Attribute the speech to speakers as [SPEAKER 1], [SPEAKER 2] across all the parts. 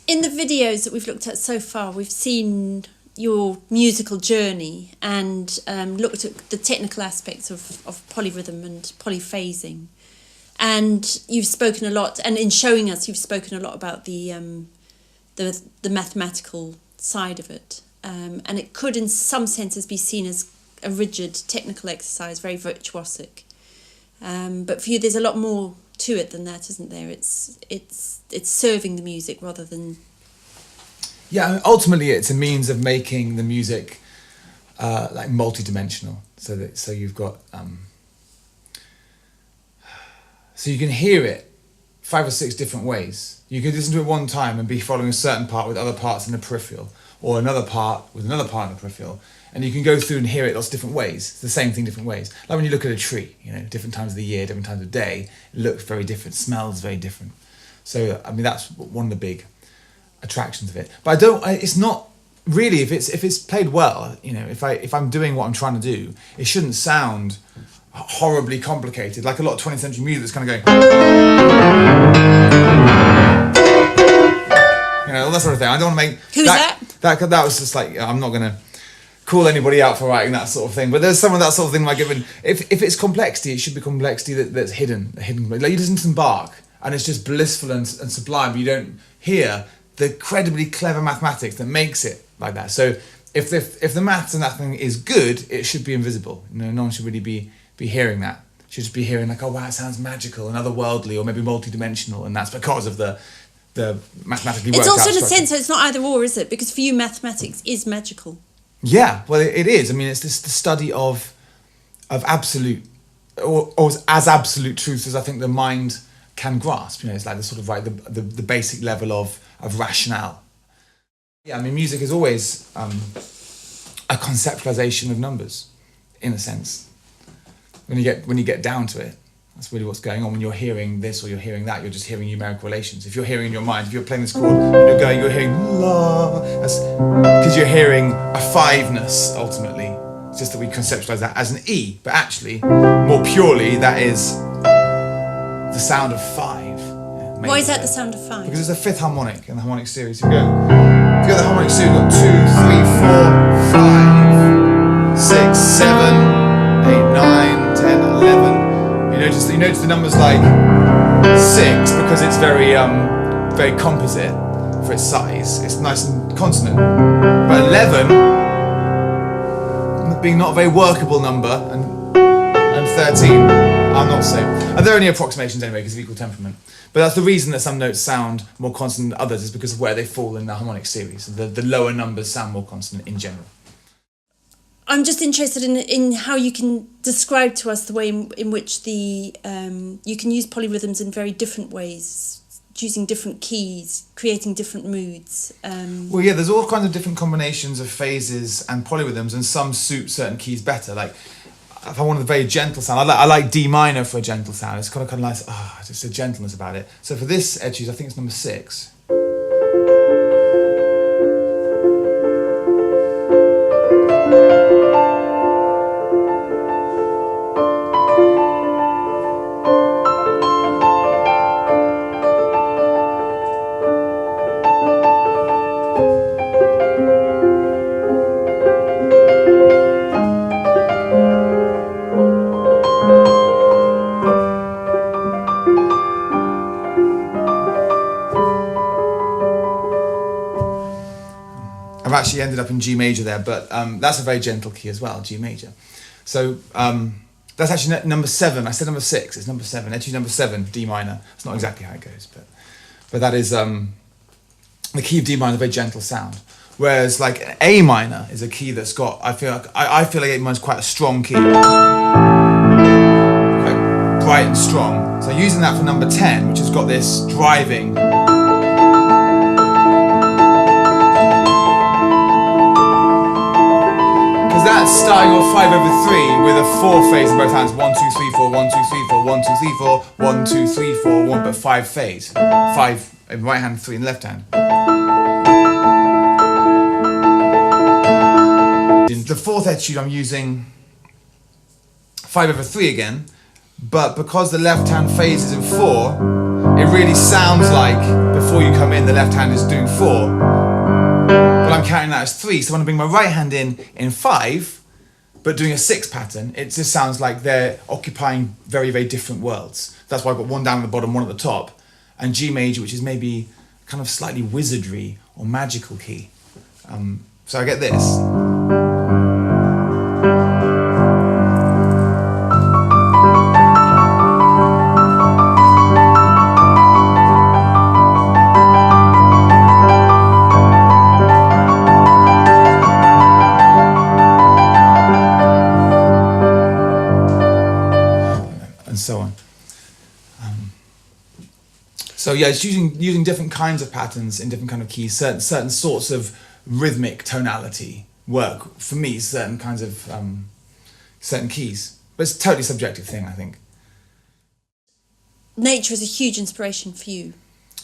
[SPEAKER 1] In the videos that we've looked at so far, we've seen your musical journey and looked at the technical aspects of polyrhythm and polyphasing. And you've spoken a lot, and in showing us, you've spoken a lot about the mathematical side of it. And it could, in some senses, be seen as a rigid technical exercise, very virtuosic. But for you, there's a lot more to it than that, isn't there? It's serving the music rather than...
[SPEAKER 2] Yeah, ultimately it's a means of making the music like multidimensional. So you've got so you can hear it 5 or 6 different ways. You can listen to it one time and be following a certain part with other parts in the peripheral, or another part with another part in the peripheral, and you can go through and hear it lots of different ways. It's the same thing different ways. Like when you look at a tree, different times of the year, different times of day, it looks very different, smells very different. So I mean that's one of the big attractions of it. But it's not really, if it's played well, if I'm doing what I'm trying to do, it shouldn't sound horribly complicated, like a lot of 20th century music that's kind of going, all that sort of thing. I don't want to make...
[SPEAKER 1] Who's that?
[SPEAKER 2] That was just like, I'm not going to call anybody out for writing that sort of thing, but there's some of that sort of thing like given, if it's complexity, it should be complexity that's hidden. Like you listen to some Bach, and it's just blissful and sublime, but you don't hear the incredibly clever mathematics that makes it like that. So if the maths and that thing is good, it should be invisible. No one should really be hearing that. It should just be hearing like, oh wow, it sounds magical and otherworldly, or maybe multidimensional, and that's because of the mathematically worked out
[SPEAKER 1] It's also in a
[SPEAKER 2] structure.
[SPEAKER 1] sense, so it's not either or, is it? Because for you, mathematics is magical.
[SPEAKER 2] Yeah, well, it is. I mean, it's the study of absolute, or as absolute truth as I think the mind can grasp. It's like the sort of the basic level of rationale. Yeah, I mean, music is always a conceptualization of numbers, in a sense. When you get down to it, that's really what's going on. When you're hearing this or you're hearing that, you're just hearing numeric relations. If you're hearing in your mind, if you're playing this chord, and you're hearing la, that's because you're hearing a fiveness, ultimately. It's just that we conceptualize that as an E, but actually, more purely, that is the sound of 5.
[SPEAKER 1] Why is that the sound of 5?
[SPEAKER 2] Because it's the 5th harmonic in the harmonic series. If you go the harmonic series, you've got 2, 3, 4, 5, 6, 7, 8, 9, 10, 11. You notice the numbers like 6 because it's very composite for its size. It's nice and consonant. But 11, being not a very workable number, and 13 are not so. And they're only approximations anyway because of equal temperament. But that's the reason that some notes sound more consonant than others, is because of where they fall in the harmonic series. The lower numbers sound more consonant in general.
[SPEAKER 1] I'm just interested in how you can describe to us the way in which you can use polyrhythms in very different ways, choosing different keys, creating different moods.
[SPEAKER 2] Well, yeah, there's all kinds of different combinations of phases and polyrhythms, and some suit certain keys better. Like, if I wanted a very gentle sound, I like D minor for a gentle sound. It's kind of nice, just a gentleness about it. So for this edges, I think it's number 6. Actually ended up in G major there, but that's a very gentle key as well, G major. So that's actually number 7. I said number 6. It's number 7. Actually, number 7, D minor. It's not exactly how it goes, but that is the key of D minor, a very gentle sound. Whereas like an A minor is a key that's got, I feel like A minor is quite a strong key, quite bright and strong. So using that for number 10, which has got this driving. That's starting off 5/3 with a 4 phase in both hands. 1, 2, 3, 4, 1, 2, 3, 4, 1, 2, 3, 4, 1, 2, 3, 4, 1, but 5 phase. 5 in right hand, 3 in left hand. In the 4th etude, I'm using 5/3 again, but because the left hand phase is in 4, it really sounds like before you come in, the left hand is doing 4, but I'm counting that as 3. So when I bring my right hand in 5, but doing a 6 pattern, it just sounds like they're occupying very, very different worlds. That's why I've got one down at the bottom, one at the top, and G major, which is maybe kind of slightly wizardry or magical key. So I get this. And so on. So yeah, it's using different kinds of patterns in different kind of keys. Certain sorts of rhythmic tonality work for me. Certain kinds of certain keys, but it's a totally subjective thing, I think.
[SPEAKER 1] Nature is a huge inspiration for you.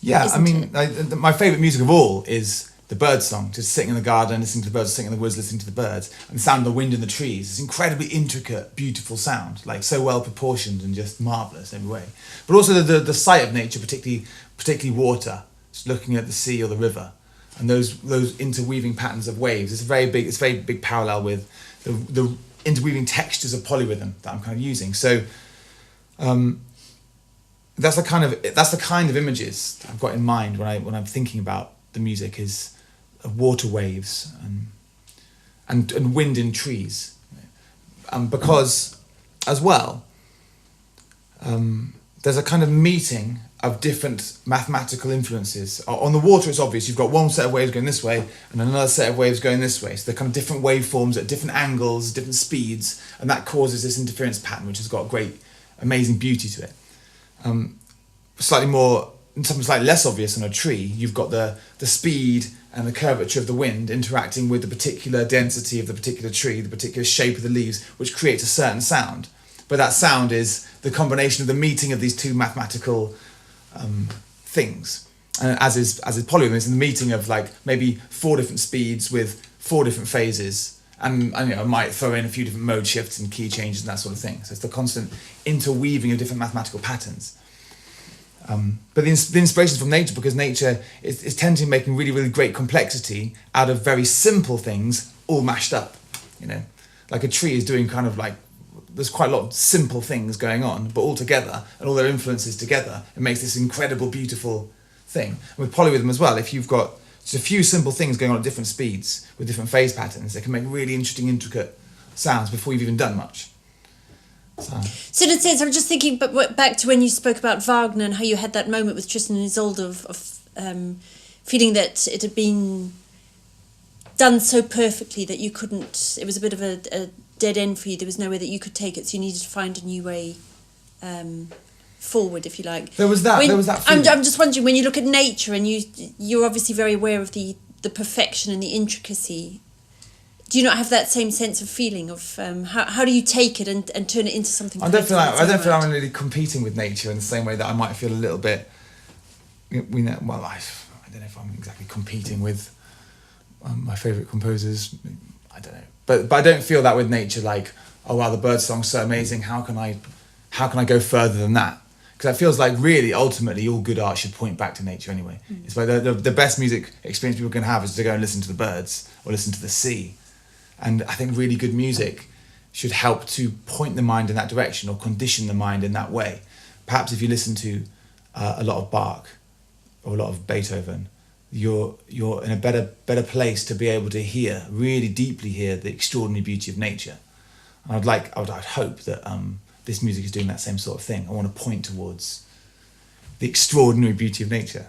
[SPEAKER 2] Yeah, I mean, my favourite music of all is the bird song. Just sitting in the garden, listening to the birds, sitting in the woods, listening to the birds, and the sound of the wind in the trees. It's incredibly intricate, beautiful sound, like so well proportioned and just marvellous in every way. But also the sight of nature, particularly water, just looking at the sea or the river, and those interweaving patterns of waves. It's a very big parallel with the interweaving textures of polyrhythm that I'm kind of using. So that's the kind of images I've got in mind when I'm thinking about the music, is water waves and wind in trees, because as well there's a kind of meeting of different mathematical influences. On the water, it's obvious you've got one set of waves going this way and another set of waves going this way, so they're kind of different waveforms at different angles, different speeds, and that causes this interference pattern, which has got great, amazing beauty to it. Something slightly less obvious on a tree, you've got the speed and the curvature of the wind interacting with the particular density of the particular tree, the particular shape of the leaves, which creates a certain sound. But that sound is the combination of the meeting of these two mathematical things. And as is polyrhythm, it's the meeting of like maybe 4 different speeds with 4 different phases. And I might throw in a few different mode shifts and key changes and that sort of thing. So it's the constant interweaving of different mathematical patterns. But the inspiration from nature, because nature is tending to making really, really great complexity out of very simple things all mashed up. Like a tree is doing kind of like, there's quite a lot of simple things going on, but all together, and all their influences together, it makes this incredible, beautiful thing. And with polyrhythm as well, if you've got just a few simple things going on at different speeds with different phase patterns, they can make really interesting, intricate sounds before you've even done much.
[SPEAKER 1] So in a sense, I'm just thinking back to when you spoke about Wagner and how you had that moment with Tristan and Isolde of feeling that it had been done so perfectly that you couldn't, it was a bit of a dead end for you. There was no way that you could take it, so you needed to find a new way forward, if you like.
[SPEAKER 2] There was that feeling.
[SPEAKER 1] I'm just wondering, when you look at nature, and you're obviously very aware of the perfection and the intricacy, do you not have that same sense of feeling of how do you take it and turn it into something?
[SPEAKER 2] I don't feel I'm really competing with nature in the same way that I might feel a little bit. I don't know if I'm exactly competing with my favourite composers. I don't know, but I don't feel that with nature. Like, oh wow, the bird song's so amazing. How can I go further than that? Because it feels like really, ultimately, all good art should point back to nature anyway. It's like the best music experience people can have is to go and listen to the birds or listen to the sea. And I think really good music should help to point the mind in that direction or condition the mind in that way. Perhaps if you listen to a lot of Bach or a lot of Beethoven, you're in a better place to be able to really deeply hear the extraordinary beauty of nature. And I'd hope that this music is doing that same sort of thing. I want to point towards the extraordinary beauty of nature.